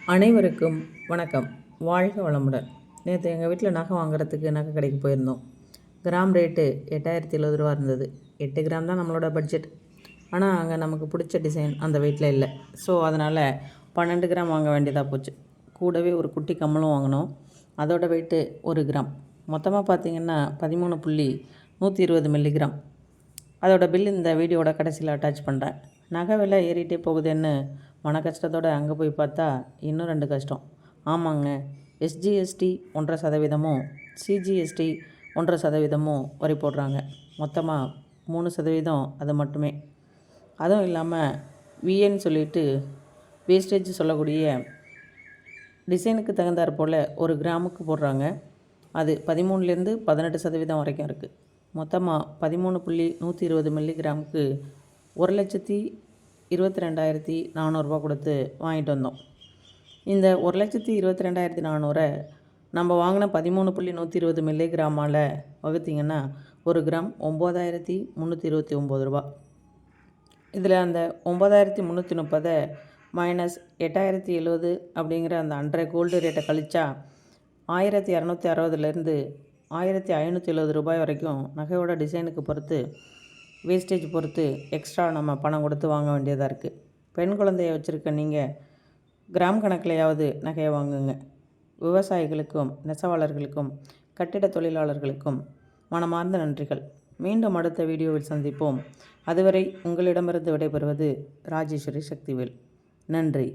அனைவருக்கும் வணக்கம். வாழ்க வளமுடன். நேற்று எங்கள் வீட்டில் நகை வாங்குறதுக்கு நகை கடைக்கு போயிருந்தோம். கிராம் ரேட்டு 8070 ரூபா இருந்தது. 8 கிராம் தான் நம்மளோட பட்ஜெட். ஆனால் அங்கே நமக்கு பிடிச்ச டிசைன் அந்த வெயிட்டில் இல்லை. ஸோ அதனால் 12 கிராம் வாங்க வேண்டியதாக போச்சு. கூடவே ஒரு குட்டி கம்மலும் வாங்கினோம். அதோட வெயிட்டு 1 கிராம். மொத்தமாக பார்த்திங்கன்னா 13.120 மில்லிகிராம். அதோட பில் இந்த வீடியோட கடைசியில் அட்டாச் பண்ணுறேன். நகை விலை ஏறிட்டே போகுதுன்னு மன கஷ்டத்தோடு அங்கே போய் பார்த்தா இன்னும் 2 கஷ்டம். ஆமாங்க, எஸ்ஜிஎஸ்டி 1.5%, சிஜிஎஸ்டி 1.5% வரி போடுறாங்க. மொத்தமாக 3% அது மட்டுமே. அதுவும் இல்லாமல் விஏன்னு சொல்லிட்டு வேஸ்டேஜ் சொல்லக்கூடிய டிசைனுக்கு தகுந்தாற் போல் 1 கிராமுக்கு போடுறாங்க. அது 13லேருந்து 18% வரைக்கும் இருக்குது. மொத்தமாக 13.120 மில்லிகிராமுக்கு 1,22,400 ரூபா கொடுத்து வாங்கிட்டு வந்தோம். இந்த 1,22,400 நம்ம வாங்கின 13.120 மில்லிகிராமால் வகுத்திங்கன்னா 1 கிராம் 9,329 ரூபா. இதில் அந்த 9,330 மைனஸ் 8,070 அப்படிங்கிற அந்த அன்றைய கோல்டு ரேட்டை கழிச்சா 1,260லேருந்து 1,570 ரூபாய் வரைக்கும் நகையோட டிசைனுக்கு பொறுத்து, வேஸ்டேஜ் பொறுத்து எக்ஸ்ட்ரா நம்ம பணம் கொடுத்து வாங்க வேண்டியதாக இருக்குது. பெண் குழந்தைய வச்சுருக்க நீங்கள் கிராம் கணக்கிலையாவது நகையை வாங்குங்க. விவசாயிகளுக்கும், நெசவாளர்களுக்கும், கட்டிட தொழிலாளர்களுக்கும் மனமார்ந்த நன்றிகள். மீண்டும் அடுத்த வீடியோவில் சந்திப்போம். அதுவரை உங்களிடமிருந்து விடைபெறுவது ராஜேஸ்வரி சக்திவேல். நன்றி.